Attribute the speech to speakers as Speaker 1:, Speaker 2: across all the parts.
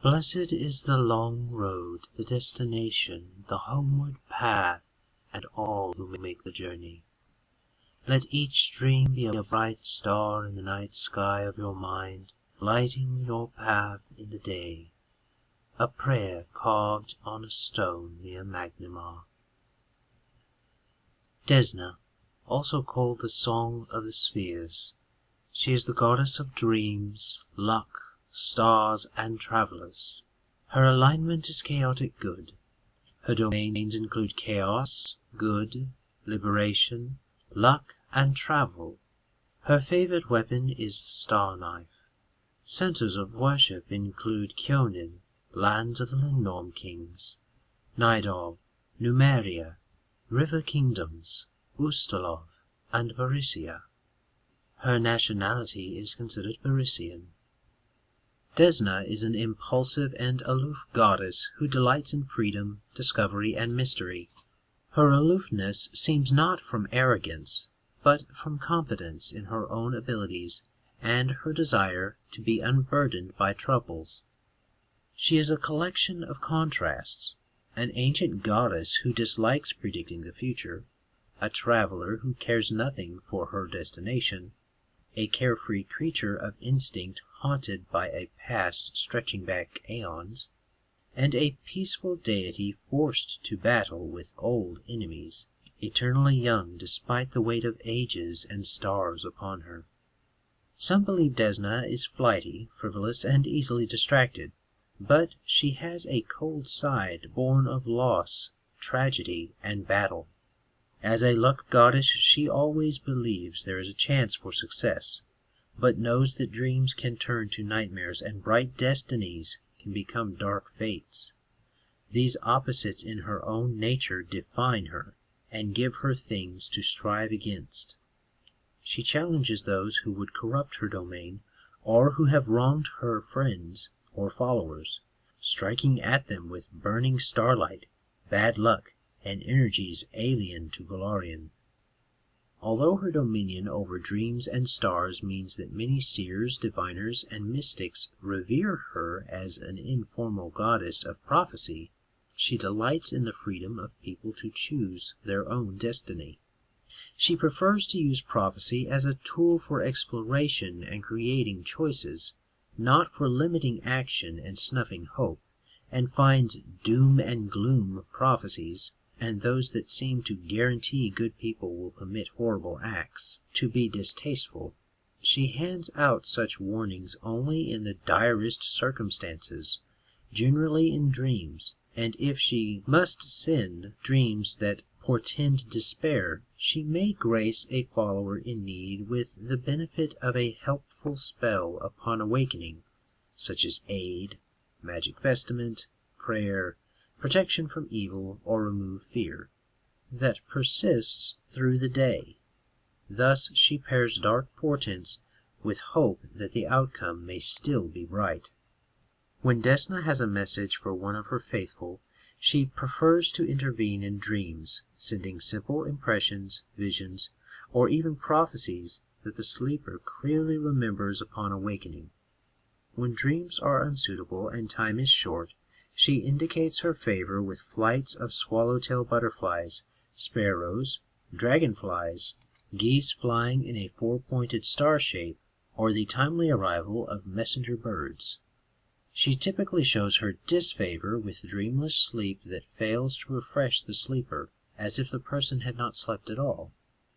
Speaker 1: Blessed is the long road, the destination, the homeward path, and all who make the journey. Let each dream be a bright star in the night sky of your mind, lighting your path in the day. A prayer carved on a stone near Magnimar. Desna, also called the Song of the Spheres. She is the goddess of dreams, luck, stars, and travelers. Her alignment is chaotic good. Her domains include chaos, good, liberation, luck, and travel. Her favorite weapon is the Star Knife. Centers of worship include Kyonin, lands of the Lindorm Kings, Nidal, Numeria, River Kingdoms, Ustalov, and Varissia. Her nationality is considered Varisian. Desna is an impulsive and aloof goddess who delights in freedom, discovery, and mystery. Her aloofness seems not from arrogance, but from confidence in her own abilities and her desire to be unburdened by troubles. She is a collection of contrasts, an ancient goddess who dislikes predicting the future, a traveler who cares nothing for her destination, a carefree creature of instinct haunted by a past stretching back aeons, and a peaceful deity forced to battle with old enemies, eternally young despite the weight of ages and stars upon her. Some believe Desna is flighty, frivolous, and easily distracted, but she has a cold side born of loss, tragedy, and battle. As a luck goddess, she always believes there is a chance for success, but knows that dreams can turn to nightmares and bright destinies can become dark fates. These opposites in her own nature define her and give her things to strive against. She challenges those who would corrupt her domain or who have wronged her friends or followers, striking at them with burning starlight, bad luck, and energies alien to Golarion. Although her dominion over dreams and stars means that many seers, diviners, and mystics revere her as an informal goddess of prophecy, she delights in the freedom of people to choose their own destiny. She prefers to use prophecy as a tool for exploration and creating choices, not for limiting action and snuffing hope, and finds doom and gloom prophecies, and those that seem to guarantee good people will commit horrible acts, to be distasteful. She hands out such warnings only in the direst circumstances, generally in dreams, and if she must send dreams that portend despair, she may grace a follower in need with the benefit of a helpful spell upon awakening, such as aid, magic vestment, prayer, protection from evil, or remove fear, that persists through the day. Thus she pairs dark portents with hope that the outcome may still be bright. When Desna has a message for one of her faithful, she prefers to intervene in dreams, sending simple impressions, visions, or even prophecies that the sleeper clearly remembers upon awakening. When dreams are unsuitable and time is short, she indicates her favor with flights of swallowtail butterflies, sparrows, dragonflies, geese flying in a four-pointed star shape, or the timely arrival of messenger birds. She typically shows her disfavor with dreamless sleep that fails to refresh the sleeper, as if the person had not slept at all,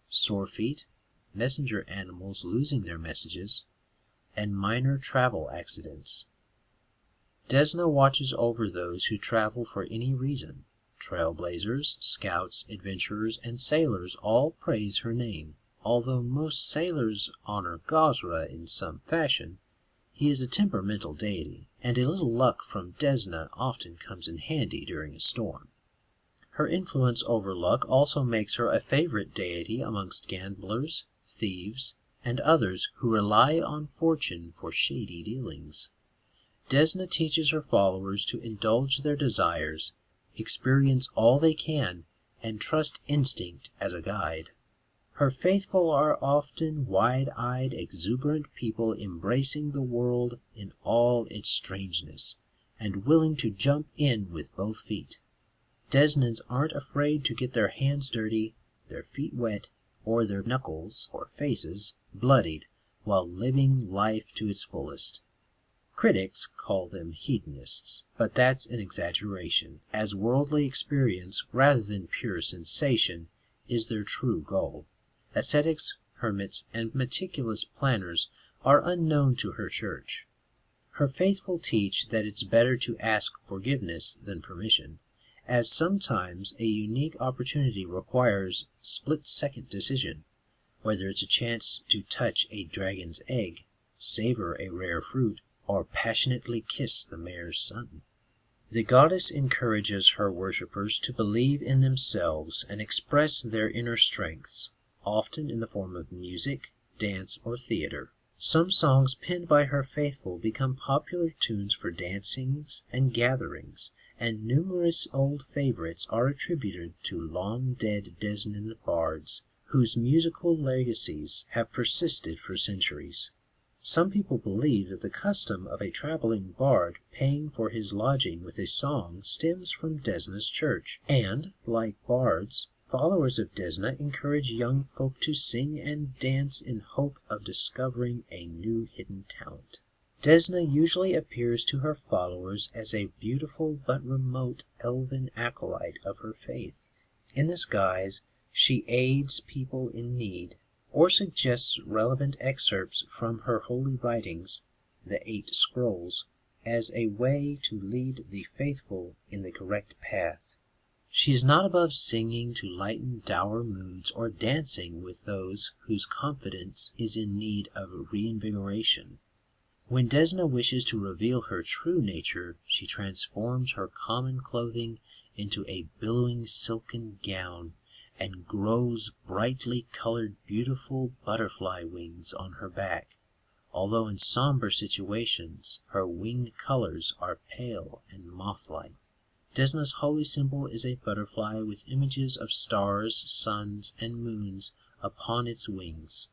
Speaker 1: sore feet, messenger animals losing their messages, and minor travel accidents. Desna watches over those who travel for any reason. Trailblazers, scouts, adventurers, and sailors all praise her name. Although most sailors honor Gosra in some fashion, he is a temperamental deity, and a little luck from Desna often comes in handy during a storm. Her influence over luck also makes her a favorite deity amongst gamblers, thieves, and others who rely on fortune for shady dealings. Desna teaches her followers to indulge their desires, experience all they can, and trust instinct as a guide. Her faithful are often wide-eyed, exuberant people embracing the world in all its strangeness, and willing to jump in with both feet. Desnans aren't afraid to get their hands dirty, their feet wet, or their knuckles or faces bloodied while living life to its fullest. Critics call them hedonists, but that's an exaggeration, as worldly experience rather than pure sensation is their true goal. Ascetics, hermits, and meticulous planners are unknown to her church. Her faithful teach that it's better to ask forgiveness than permission, as sometimes a unique opportunity requires split-second decision, whether it's a chance to touch a dragon's egg, savor a rare fruit, or passionately kiss the mayor's son. The goddess encourages her worshippers to believe in themselves and express their inner strengths, often in the form of music, dance, or theater. Some songs penned by her faithful become popular tunes for dancings and gatherings, and numerous old favorites are attributed to long-dead Desnan bards, whose musical legacies have persisted for centuries. Some people believe that the custom of a traveling bard paying for his lodging with a song stems from Desna's church, and, like bards, followers of Desna encourage young folk to sing and dance in hope of discovering a new hidden talent. Desna usually appears to her followers as a beautiful but remote elven acolyte of her faith. In this guise, she aids people in need, or suggests relevant excerpts from her holy writings, the 8 Scrolls, as a way to lead the faithful in the correct path. She is not above singing to lighten dour moods or dancing with those whose confidence is in need of reinvigoration. When Desna wishes to reveal her true nature, she transforms her common clothing into a billowing silken gown and grows brightly colored beautiful butterfly wings on her back, although in somber situations her winged colors are pale and moth-like. Desna's holy symbol is a butterfly with images of stars, suns, and moons upon its wings.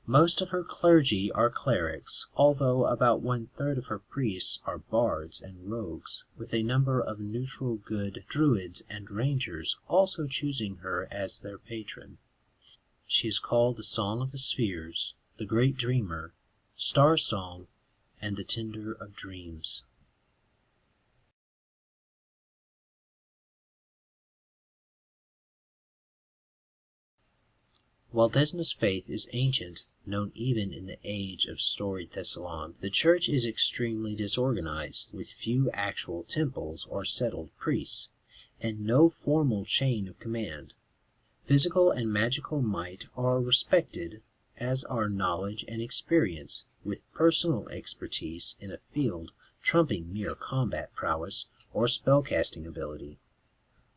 Speaker 1: Most of her clergy are clerics, although about 1/3 of her priests are bards and rogues, with a number of neutral good druids and rangers also choosing her as their patron. She is called the Song of the Spheres, the Great Dreamer, Star Song, and the Tender of Dreams. While Desna's faith is ancient, known even in the age of storied Thessalon, the church is extremely disorganized, with few actual temples or settled priests, and no formal chain of command. Physical and magical might are respected, as are knowledge and experience, with personal expertise in a field trumping mere combat prowess or spellcasting ability.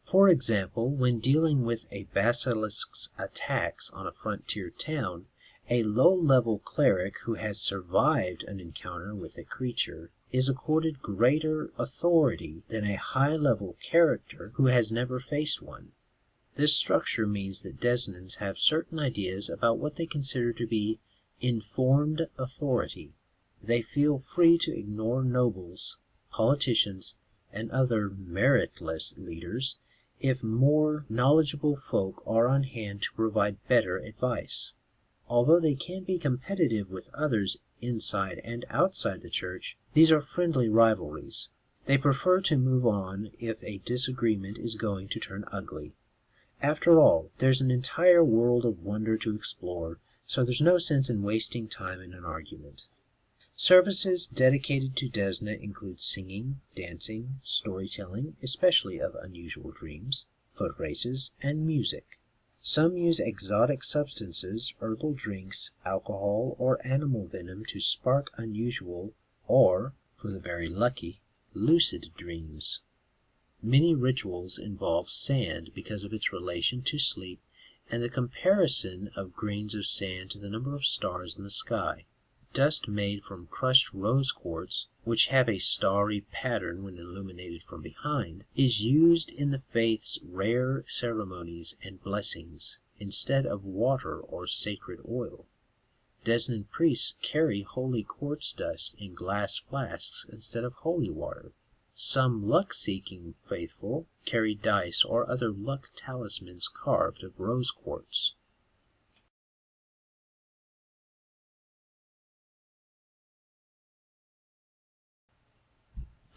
Speaker 1: For example, when dealing with a basilisk's attacks on a frontier town, a low-level cleric who has survived an encounter with a creature is accorded greater authority than a high-level character who has never faced one. This structure means that Desnans have certain ideas about what they consider to be informed authority. They feel free to ignore nobles, politicians, and other meritless leaders if more knowledgeable folk are on hand to provide better advice. Although they can be competitive with others inside and outside the church, these are friendly rivalries. They prefer to move on if a disagreement is going to turn ugly. After all, there's an entire world of wonder to explore, so there's no sense in wasting time in an argument. Services dedicated to Desna include singing, dancing, storytelling, especially of unusual dreams, foot races, and music. Some use exotic substances, herbal drinks, alcohol, or animal venom to spark unusual, or, for the very lucky, lucid dreams. Many rituals involve sand because of its relation to sleep and the comparison of grains of sand to the number of stars in the sky. Dust made from crushed rose quartz, which have a starry pattern when illuminated from behind, is used in the faith's rare ceremonies and blessings instead of water or sacred oil. Desnan priests carry holy quartz dust in glass flasks instead of holy water. Some luck-seeking faithful carry dice or other luck talismans carved of rose quartz.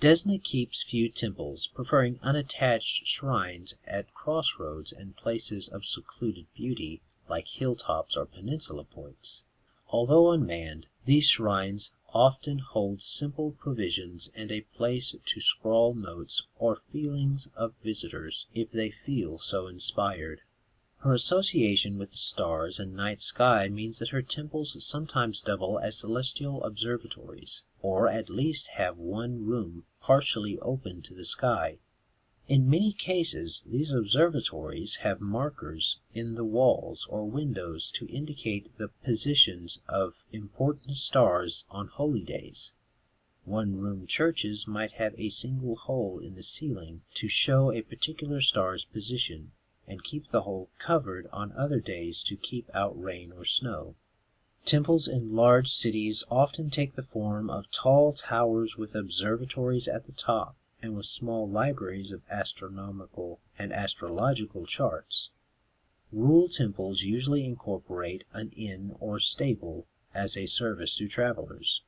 Speaker 1: Desna keeps few temples, preferring unattached shrines at crossroads and places of secluded beauty like hilltops or peninsula points. Although unmanned, these shrines often hold simple provisions and a place to scrawl notes or feelings of visitors if they feel so inspired. Her association with the stars and night sky means that her temples sometimes double as celestial observatories, or at least have one room partially open to the sky. In many cases, these observatories have markers in the walls or windows to indicate the positions of important stars on holy days. One-room churches might have a single hole in the ceiling to show a particular star's position, and keep the hole covered on other days to keep out rain or snow. Temples in large cities often take the form of tall towers with observatories at the top, and with small libraries of astronomical and astrological charts. Rural temples usually incorporate an inn or stable as a service to travelers.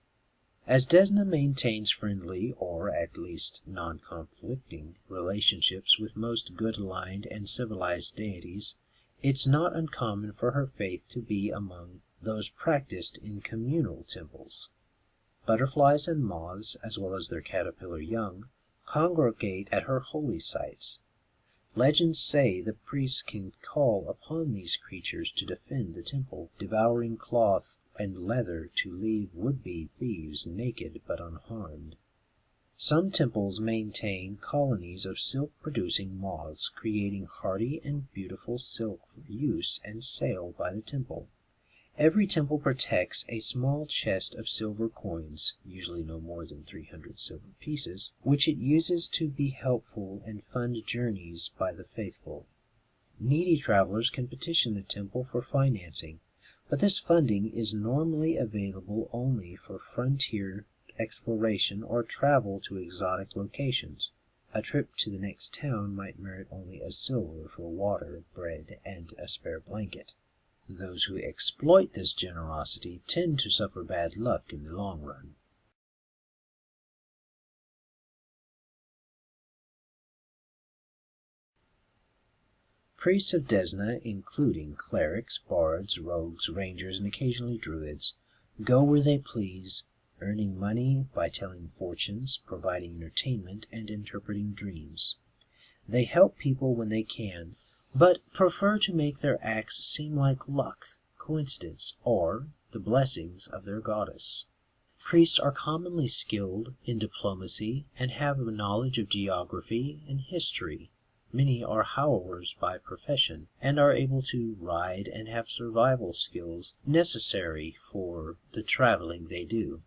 Speaker 1: As Desna maintains friendly, or at least non-conflicting, relationships with most good-aligned and civilized deities, it's not uncommon for her faith to be among those practiced in communal temples. Butterflies and moths, as well as their caterpillar young, congregate at her holy sites. Legends say the priests can call upon these creatures to defend the temple, devouring cloth and leather to leave would-be thieves naked but unharmed. Some temples maintain colonies of silk-producing moths, creating hardy and beautiful silk for use and sale by the temple. Every temple protects a small chest of silver coins, usually no more than 300 silver pieces, which it uses to be helpful and fund journeys by the faithful. Needy travelers can petition the temple for financing, but this funding is normally available only for frontier exploration or travel to exotic locations. A trip to the next town might merit only a silver for water, bread, and a spare blanket. Those who exploit this generosity tend to suffer bad luck in the long run. Priests of Desna, including clerics, bards, rogues, rangers, and occasionally druids, go where they please, earning money by telling fortunes, providing entertainment, and interpreting dreams. They help people when they can, but prefer to make their acts seem like luck, coincidence, or the blessings of their goddess. Priests are commonly skilled in diplomacy and have a knowledge of geography and history. Many are howlers by profession and are able to ride and have survival skills necessary for the traveling they do.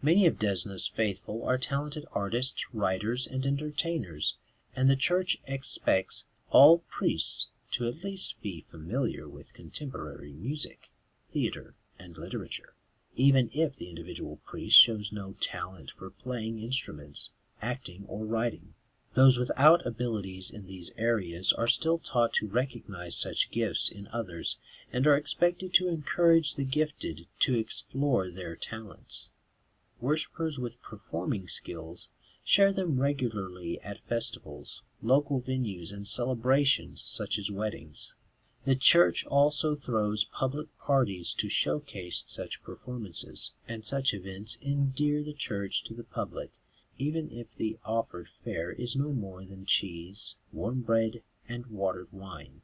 Speaker 1: Many of Desna's faithful are talented artists, writers, and entertainers, and the Church expects all priests to at least be familiar with contemporary music, theater, and literature, even if the individual priest shows no talent for playing instruments, acting, or writing. Those without abilities in these areas are still taught to recognize such gifts in others and are expected to encourage the gifted to explore their talents. Worshippers with performing skills share them regularly at festivals, local venues, and celebrations such as weddings. The Church also throws public parties to showcase such performances, and such events endear the Church to the public, even if the offered fare is no more than cheese, warm bread, and watered wine.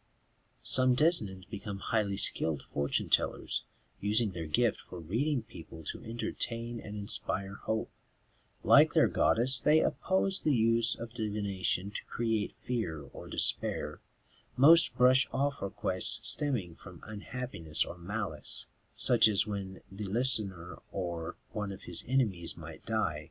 Speaker 1: Some Desnans become highly skilled fortune-tellers, using their gift for reading people to entertain and inspire hope. Like their goddess, they oppose the use of divination to create fear or despair. Most brush off requests stemming from unhappiness or malice, such as when the listener or one of his enemies might die.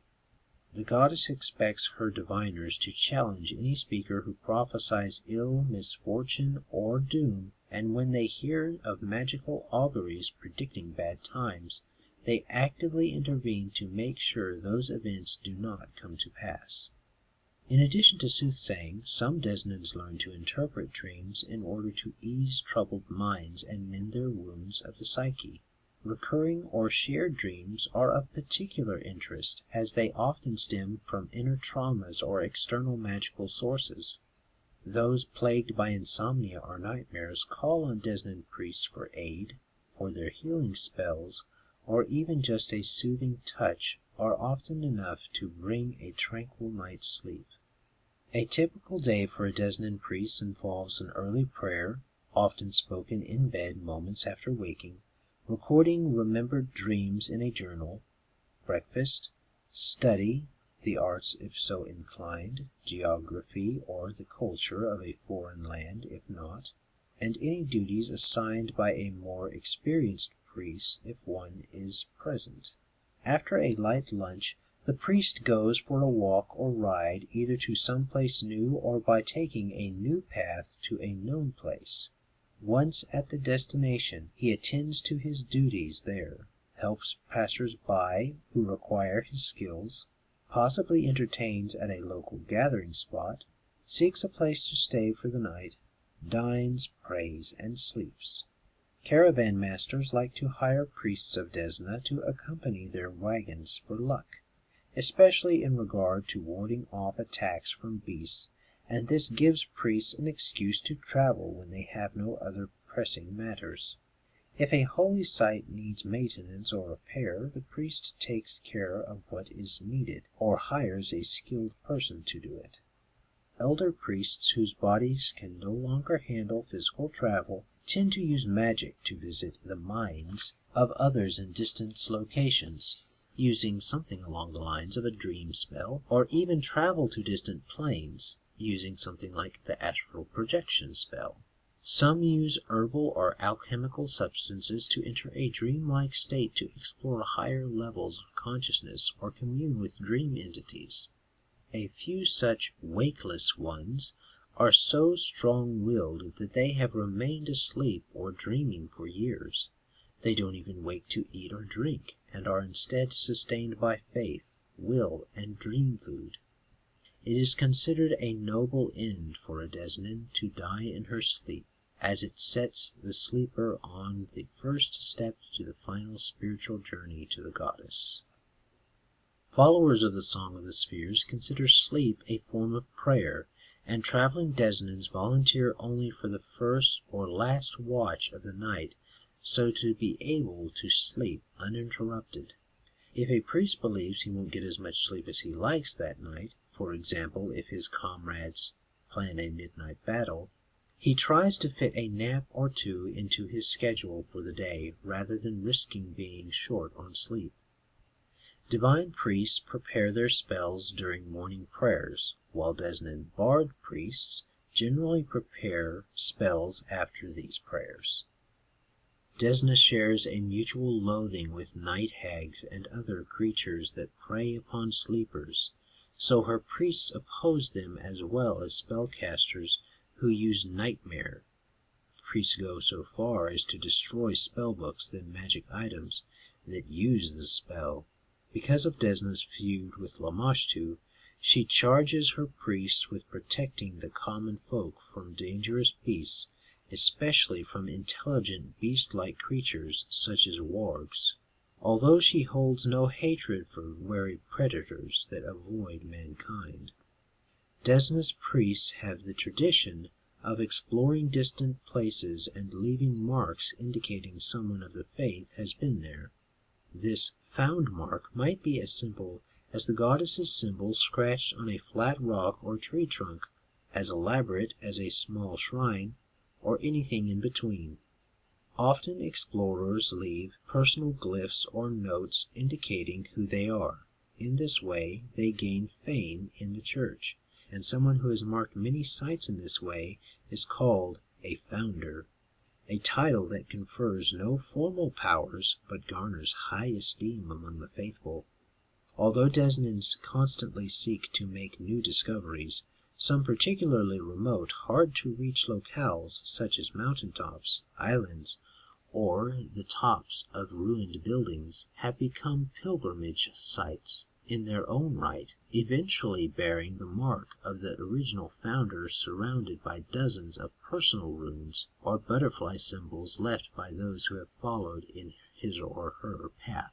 Speaker 1: The goddess expects her diviners to challenge any speaker who prophesies ill, misfortune, or doom, and when they hear of magical auguries predicting bad times, they actively intervene to make sure those events do not come to pass. In addition to soothsaying, some Desnans learn to interpret dreams in order to ease troubled minds and mend their wounds of the psyche. Recurring or shared dreams are of particular interest, as they often stem from inner traumas or external magical sources. Those plagued by insomnia or nightmares call on Desnan priests for aid, for their healing spells, or even just a soothing touch are often enough to bring a tranquil night's sleep. A typical day for a Desnan priest involves an early prayer, often spoken in bed moments after waking, recording remembered dreams in a journal, breakfast, study, the arts if so inclined, geography or the culture of a foreign land if not, and any duties assigned by a more experienced priest if one is present. After a light lunch, the priest goes for a walk or ride either to some place new or by taking a new path to a known place. Once at the destination, he attends to his duties there, helps passers-by who require his skills, possibly entertains at a local gathering spot, seeks a place to stay for the night, dines, prays, and sleeps. Caravan masters like to hire priests of Desna to accompany their wagons for luck, especially in regard to warding off attacks from beasts, and this gives priests an excuse to travel when they have no other pressing matters. If a holy site needs maintenance or repair, the priest takes care of what is needed, or hires a skilled person to do it. Elder priests whose bodies can no longer handle physical travel tend to use magic to visit the minds of others in distant locations, using something along the lines of a dream spell, or even travel to distant planes, using something like the astral projection spell. Some use herbal or alchemical substances to enter a dreamlike state to explore higher levels of consciousness or commune with dream entities. A few such wakeless ones are so strong-willed that they have remained asleep or dreaming for years. They don't even wake to eat or drink, and are instead sustained by faith, will, and dream food. It is considered a noble end for a Desnan to die in her sleep, as it sets the sleeper on the first steps to the final spiritual journey to the goddess. Followers of the Song of the Spheres consider sleep a form of prayer, and traveling Desnans volunteer only for the first or last watch of the night, so to be able to sleep uninterrupted. If a priest believes he won't get as much sleep as he likes that night, for example, if his comrades plan a midnight battle, he tries to fit a nap or two into his schedule for the day, rather than risking being short on sleep. Divine priests prepare their spells during morning prayers, while Desnan bard priests generally prepare spells after these prayers. Desna shares a mutual loathing with night hags and other creatures that prey upon sleepers, so her priests oppose them as well as spellcasters who use nightmare. Priests go so far as to destroy spellbooks and magic items that use the spell. Because of Desna's feud with Lamashtu, she charges her priests with protecting the common folk from dangerous beasts, especially from intelligent beast-like creatures such as wargs, although she holds no hatred for wary predators that avoid mankind. Desna's priests have the tradition of exploring distant places and leaving marks indicating someone of the faith has been there. This found mark might be as simple as the goddess's symbol scratched on a flat rock or tree trunk, as elaborate as a small shrine, or anything in between. Often explorers leave personal glyphs or notes indicating who they are. In this way, they gain fame in the church, and someone who has marked many sites in this way is called a founder, a title that confers no formal powers but garners high esteem among the faithful. Although Desnans constantly seek to make new discoveries, some particularly remote, hard-to-reach locales such as mountaintops, islands, or the tops of ruined buildings have become pilgrimage sites. in their own right, eventually bearing the mark of the original founder, surrounded by dozens of personal runes or butterfly symbols left by those who have followed in his or her path.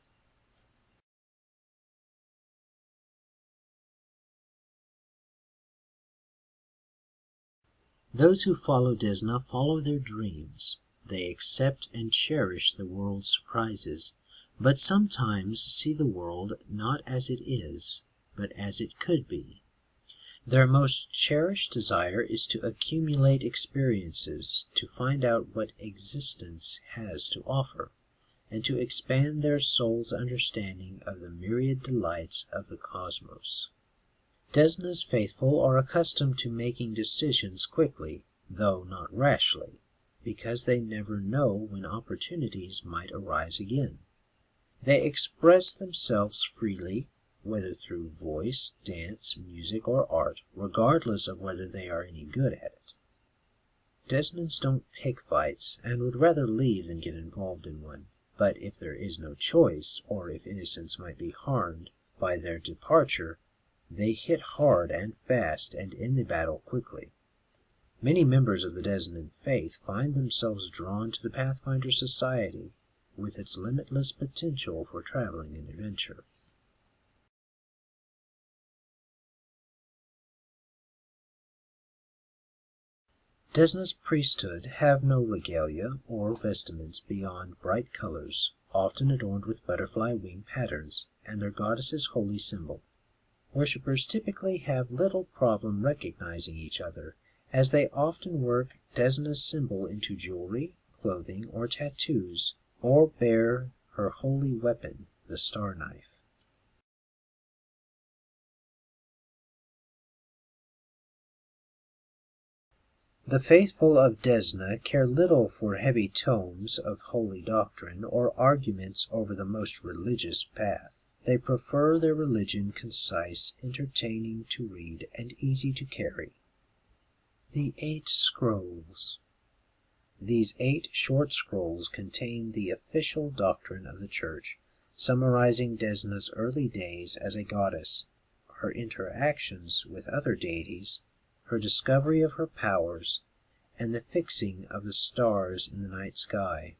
Speaker 1: Those who follow Desna follow their dreams. They accept and cherish the world's surprises, but sometimes see the world not as it is, but as it could be. Their most cherished desire is to accumulate experiences, to find out what existence has to offer, and to expand their soul's understanding of the myriad delights of the cosmos. Desna's faithful are accustomed to making decisions quickly, though not rashly, because they never know when opportunities might arise again. They express themselves freely, whether through voice, dance, music, or art, regardless of whether they are any good at it. Desnans don't pick fights, and would rather leave than get involved in one, but if there is no choice, or if innocents might be harmed by their departure, they hit hard and fast and end the battle quickly. Many members of the Desnan faith find themselves drawn to the Pathfinder Society, with its limitless potential for traveling and adventure. Desna's priesthood have no regalia or vestments beyond bright colors, often adorned with butterfly wing patterns, and their goddess's holy symbol. Worshippers typically have little problem recognizing each other, as they often work Desna's symbol into jewelry, clothing, or tattoos, or bear her holy weapon, the star knife. The faithful of Desna care little for heavy tomes of holy doctrine or arguments over the most religious path. They prefer their religion concise, entertaining to read, and easy to carry. The 8 Scrolls. These 8 short scrolls contain the official doctrine of the Church, summarizing Desna's early days as a goddess, her interactions with other deities, her discovery of her powers, and the fixing of the stars in the night sky.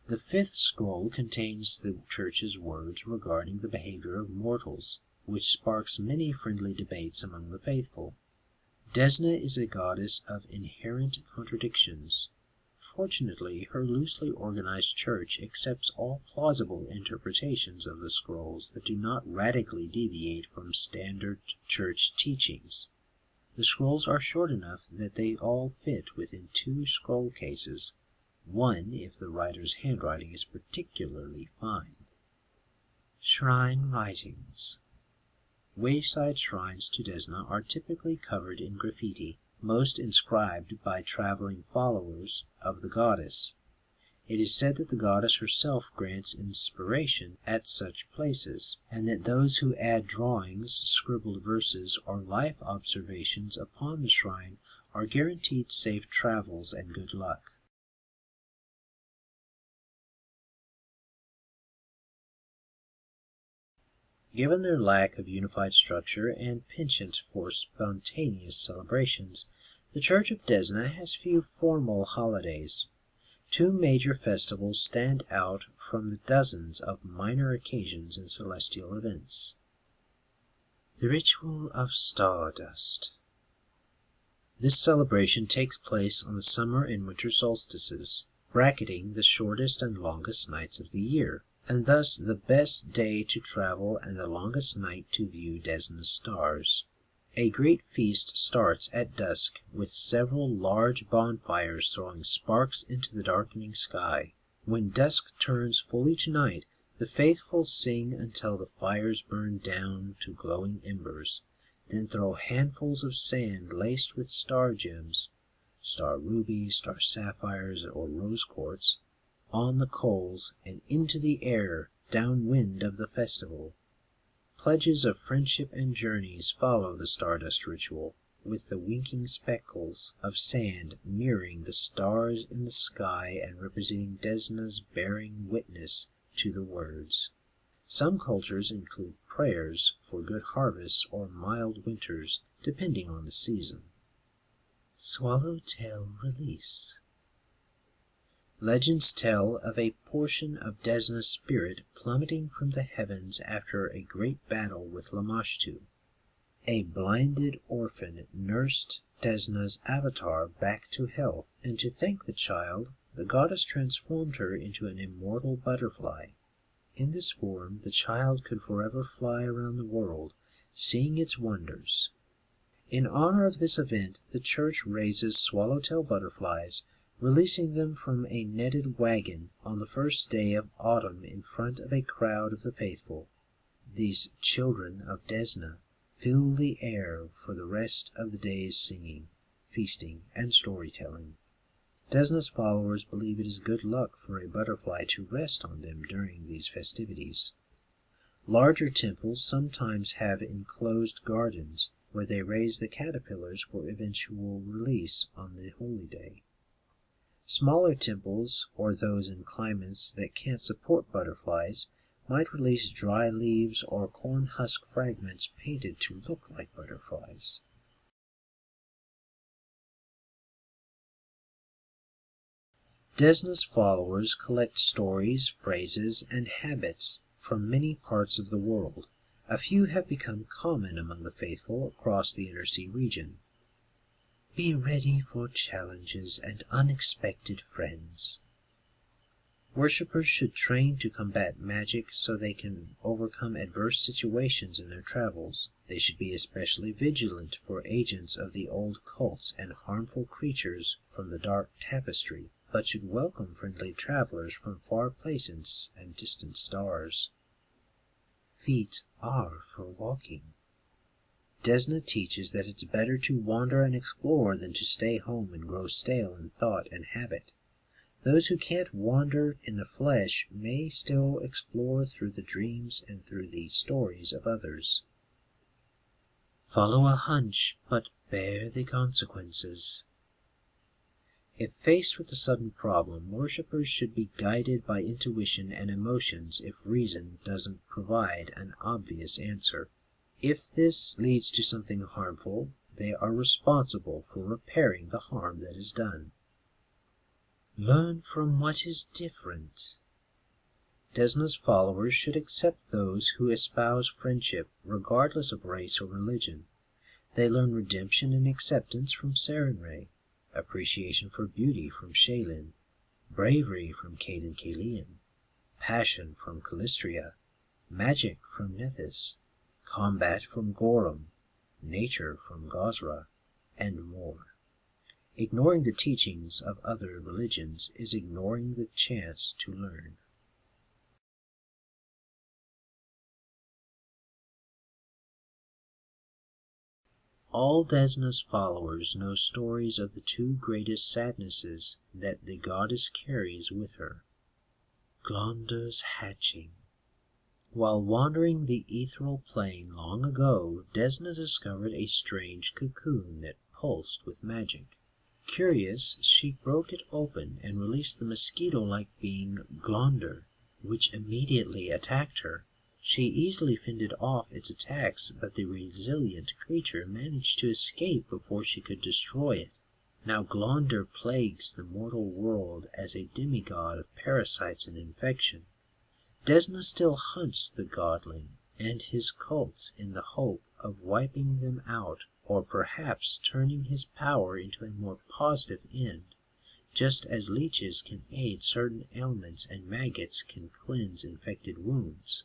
Speaker 1: The 5th scroll contains the Church's words regarding the behavior of mortals, which sparks many friendly debates among the faithful. Desna is a goddess of inherent contradictions. Fortunately, her loosely organized church accepts all plausible interpretations of the scrolls that do not radically deviate from standard church teachings. The scrolls are short enough that they all fit within 2 scroll cases, one if the writer's handwriting is particularly fine. Shrine Writings. Wayside shrines to Desna are typically covered in graffiti, most inscribed by traveling followers of the goddess. It is said that the goddess herself grants inspiration at such places, and that those who add drawings, scribbled verses, or life observations upon the shrine are guaranteed safe travels and good luck. Given their lack of unified structure and penchant for spontaneous celebrations, the Church of Desna has few formal holidays. 2 major festivals stand out from the dozens of minor occasions and celestial events. The Ritual of Stardust. This celebration takes place on the summer and winter solstices, bracketing the shortest and longest nights of the year, and thus the best day to travel and the longest night to view Desna's stars. A great feast starts at dusk, with several large bonfires throwing sparks into the darkening sky. When dusk turns fully to night, the faithful sing until the fires burn down to glowing embers, then throw handfuls of sand laced with star gems, star rubies, star sapphires, or rose quartz, on the coals and into the air downwind of the festival. Pledges of friendship and journeys follow the Stardust ritual, with the winking speckles of sand mirroring the stars in the sky and representing Desna's bearing witness to the words. Some cultures include prayers for good harvests or mild winters, depending on the season. Swallowtail Release. Legends tell of a portion of Desna's spirit plummeting from the heavens after a great battle with Lamashtu. A blinded orphan nursed Desna's avatar back to health, and to thank the child, the goddess transformed her into an immortal butterfly. In this form, the child could forever fly around the world, seeing its wonders. In honor of this event, the church raises swallowtail butterflies, releasing them from a netted wagon on the first day of autumn in front of a crowd of the faithful. These children of Desna fill the air for the rest of the day's singing, feasting, and storytelling. Desna's followers believe it is good luck for a butterfly to rest on them during these festivities. Larger temples sometimes have enclosed gardens where they raise the caterpillars for eventual release on the holy day. Smaller temples, or those in climates that can't support butterflies, might release dry leaves or corn husk fragments painted to look like butterflies. Desna's followers collect stories, phrases, and habits from many parts of the world. A few have become common among the faithful across the Inner-Sea region. Be ready for challenges and unexpected friends. Worshippers should train to combat magic so they can overcome adverse situations in their travels. They should be especially vigilant for agents of the old cults and harmful creatures from the dark tapestry, but should welcome friendly travelers from far places and distant stars. Feet are for walking. Desna teaches that it's better to wander and explore than to stay home and grow stale in thought and habit. Those who can't wander in the flesh may still explore through the dreams and through the stories of others. Follow a hunch, but bear the consequences. If faced with a sudden problem, worshippers should be guided by intuition and emotions if reason doesn't provide an obvious answer. If this leads to something harmful, they are responsible for repairing the harm that is done. Learn from what is different. Desna's followers should accept those who espouse friendship, regardless of race or religion. They learn redemption and acceptance from Sarenrae, appreciation for beauty from Shaylin, bravery from Caden Kalian, passion from Calistria, magic from Nethys, combat from Gorum, nature from Gosra, and more. Ignoring the teachings of other religions is ignoring the chance to learn. All Desna's followers know stories of the two greatest sadnesses that the goddess carries with her. Glondur's hatching. While wandering the ethereal plane long ago, Desna discovered a strange cocoon that pulsed with magic. Curious, she broke it open and released the mosquito-like being Glondur, which immediately attacked her. She easily fended off its attacks, but the resilient creature managed to escape before she could destroy it. Now Glondur plagues the mortal world as a demigod of parasites and infection. Desna still hunts the godling and his cults in the hope of wiping them out, or perhaps turning his power into a more positive end, just as leeches can aid certain ailments and maggots can cleanse infected wounds.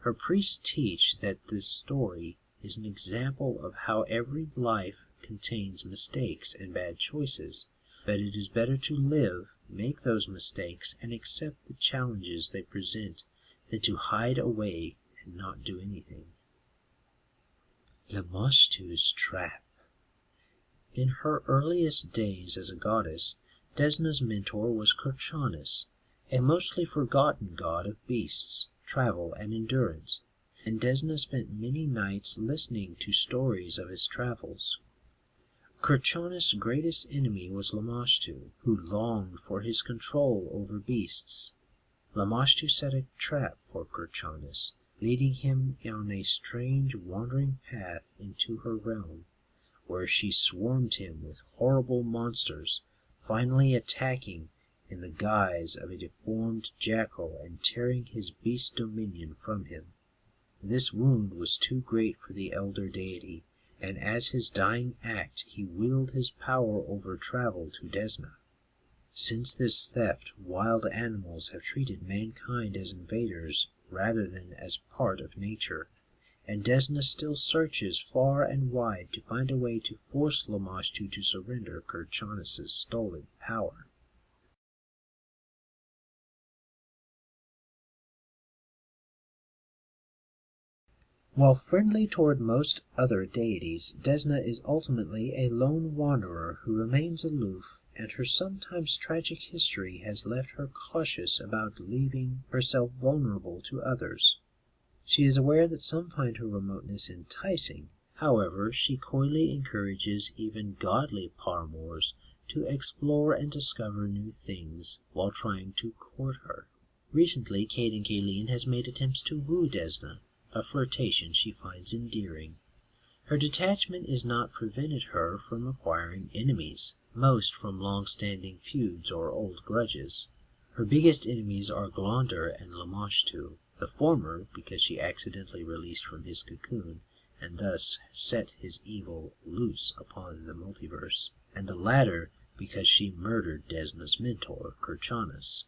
Speaker 1: Her priests teach that this story is an example of how every life contains mistakes and bad choices, but it is better to live, make those mistakes, and accept the challenges they present than to hide away and not do anything. Lamashtu's Trap. In her earliest days as a goddess, Desna's mentor was Kirchanis, a mostly forgotten god of beasts, travel, and endurance, and Desna spent many nights listening to stories of his travels. Kirchanis' greatest enemy was Lamashtu, who longed for his control over beasts. Lamashtu set a trap for Kirchanis, leading him on a strange wandering path into her realm, where she swarmed him with horrible monsters, finally attacking in the guise of a deformed jackal and tearing his beast dominion from him. This wound was too great for the elder deity, and as his dying act he willed his power over travel to Desna. Since this theft, wild animals have treated mankind as invaders rather than as part of nature, and Desna still searches far and wide to find a way to force Lamashtu to surrender Kirchanis' stolen power. While friendly toward most other deities, Desna is ultimately a lone wanderer who remains aloof, and her sometimes tragic history has left her cautious about leaving herself vulnerable to others. She is aware that some find her remoteness enticing. However, she coyly encourages even godly paramours to explore and discover new things while trying to court her. Recently, Cayden Cailean has made attempts to woo Desna, a flirtation she finds endearing. Her detachment has not prevented her from acquiring enemies, most from long-standing feuds or old grudges. Her biggest enemies are Glondur and Lamashtu, the former because she accidentally released from his cocoon, and thus set his evil loose upon the multiverse, and the latter because she murdered Desna's mentor, Kirchanis.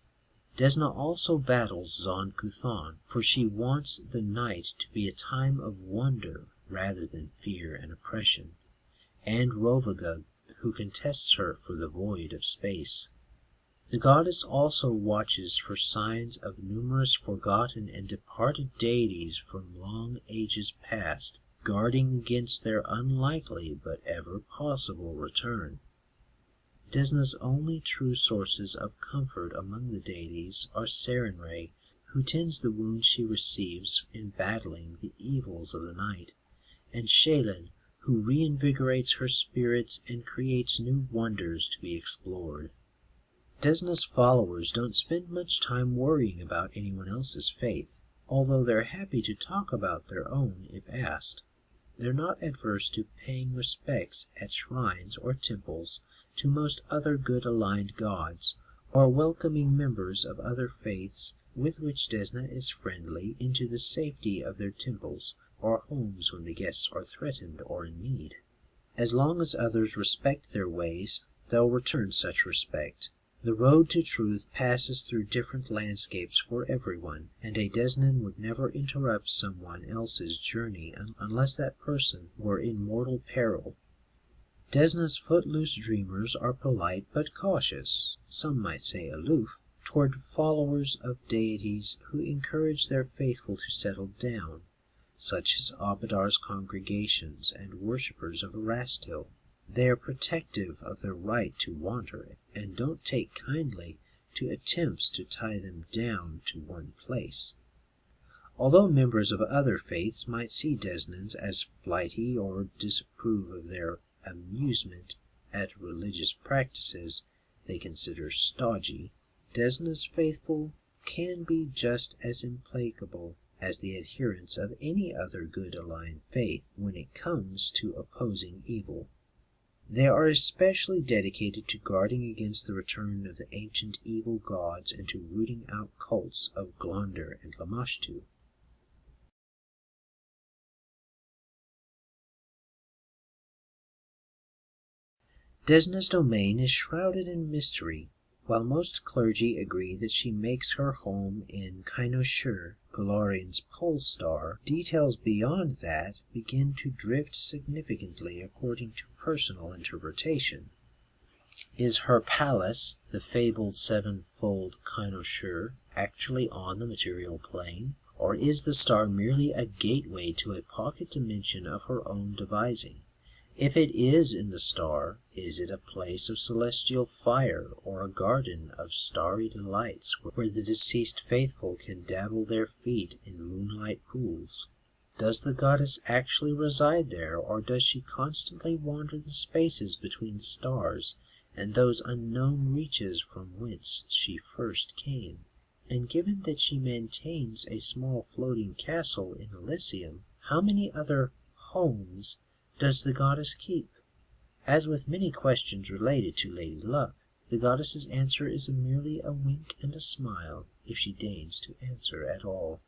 Speaker 1: Desna also battles Zon Kuthan, for she wants the night to be a time of wonder rather than fear and oppression, and Rovagug, who contests her for the void of space. The goddess also watches for signs of numerous forgotten and departed deities from long ages past, guarding against their unlikely but ever possible return. Desna's only true sources of comfort among the deities are Sarenrae, who tends the wounds she receives in battling the evils of the night, and Shelyn, who reinvigorates her spirits and creates new wonders to be explored. Desna's followers don't spend much time worrying about anyone else's faith, although they're happy to talk about their own if asked. They're not adverse to paying respects at shrines or temples to most other good-aligned gods, or welcoming members of other faiths with which Desna is friendly into the safety of their temples or homes when the guests are threatened or in need. As long as others respect their ways, they'll return such respect. The road to truth passes through different landscapes for everyone, and a Desnan would never interrupt someone else's journey unless that person were in mortal peril. Desna's footloose dreamers are polite but cautious, some might say aloof, toward followers of deities who encourage their faithful to settle down, such as Abadar's congregations and worshippers of Erastil. They are protective of their right to wander, and don't take kindly to attempts to tie them down to one place. Although members of other faiths might see Desnans as flighty or disapprove of their amusement at religious practices they consider stodgy, Desna's faithful can be just as implacable as the adherents of any other good-aligned faith when it comes to opposing evil. They are especially dedicated to guarding against the return of the ancient evil gods and to rooting out cults of Glondur and Lamashtu. Desna's domain is shrouded in mystery. While most clergy agree that she makes her home in Kynoshur, Golarian's pole star, details beyond that begin to drift significantly according to personal interpretation. Is her palace, the fabled sevenfold Kynoshur, actually on the material plane, or is the star merely a gateway to a pocket dimension of her own devising? If it is in the star, is it a place of celestial fire or a garden of starry delights where the deceased faithful can dabble their feet in moonlight pools? Does the goddess actually reside there, or does she constantly wander the spaces between the stars and those unknown reaches from whence she first came? And given that she maintains a small floating castle in Elysium, how many other homes does the goddess keep? As with many questions related to Lady Luck, the goddess's answer is merely a wink and a smile, if she deigns to answer at all.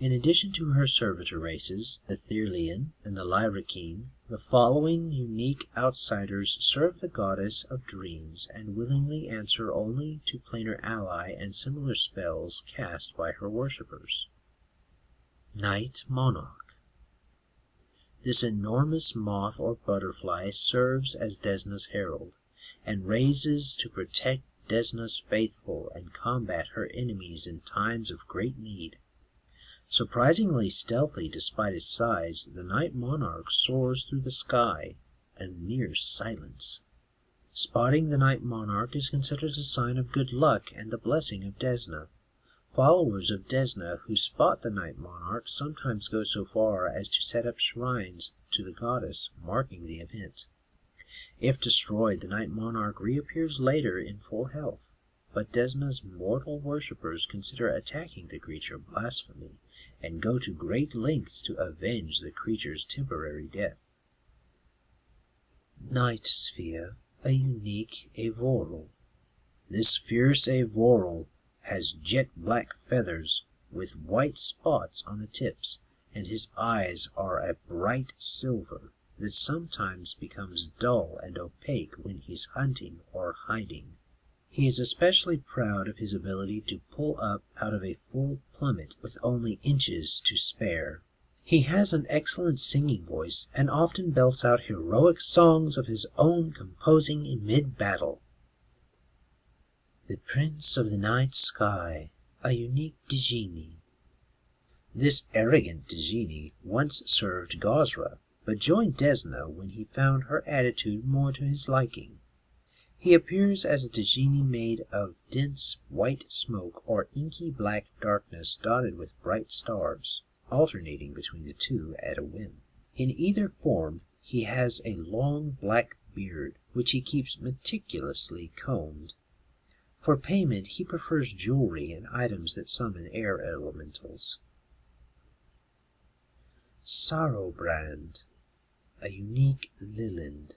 Speaker 1: In addition to her servitor races, the Thyrlian and the Lyricine, the following unique outsiders serve the goddess of dreams and willingly answer only to planar ally and similar spells cast by her worshippers. Night Monarch. This enormous moth or butterfly serves as Desna's herald, and raises to protect Desna's faithful and combat her enemies in times of great need. Surprisingly stealthy despite its size, the Night Monarch soars through the sky in near silence. Spotting the Night Monarch is considered a sign of good luck and the blessing of Desna. Followers of Desna who spot the Night Monarch sometimes go so far as to set up shrines to the goddess, marking the event. If destroyed, the Night Monarch reappears later in full health, but Desna's mortal worshippers consider attacking the creature blasphemy, and go to great lengths to avenge the creature's temporary death. Night Sphere, a unique Avoral. This fierce Avoral has jet black feathers with white spots on the tips, and his eyes are a bright silver that sometimes becomes dull and opaque when he's hunting or hiding. He is especially proud of his ability to pull up out of a full plummet with only inches to spare. He has an excellent singing voice and often belts out heroic songs of his own composing in mid-battle. The Prince of the Night Sky, a unique Djinni. This arrogant Djinni once served Gosra, but joined Desna when he found her attitude more to his liking. He appears as a Djinni made of dense white smoke or inky black darkness dotted with bright stars, alternating between the two at a whim. In either form, he has a long black beard, which he keeps meticulously combed. For payment, he prefers jewelry and items that summon air elementals. Sorrowbrand, a unique Lilind.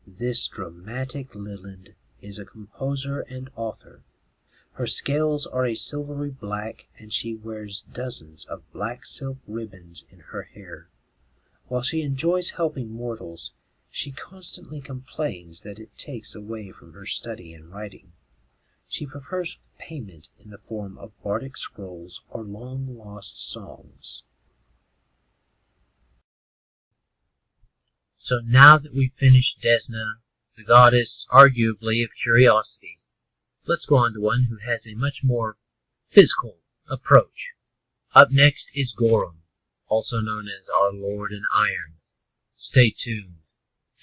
Speaker 1: This dramatic Lilind is a composer and author. Her scales are a silvery black, and she wears dozens of black silk ribbons in her hair. While she enjoys helping mortals, she constantly complains that it takes away from her study and writing. She prefers payment in the form of bardic scrolls or long-lost songs.
Speaker 2: So now that we've finished Desna, the goddess arguably of curiosity, let's go on to one who has a much more physical approach. Up next is Gorum, also known as our Lord in Iron. Stay tuned,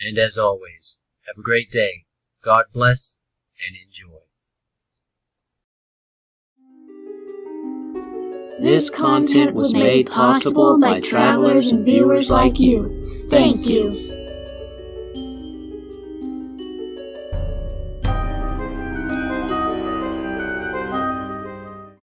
Speaker 2: and as always, have a great day. God bless, and enjoy.
Speaker 3: This content was made possible by travelers and viewers like you. Thank you.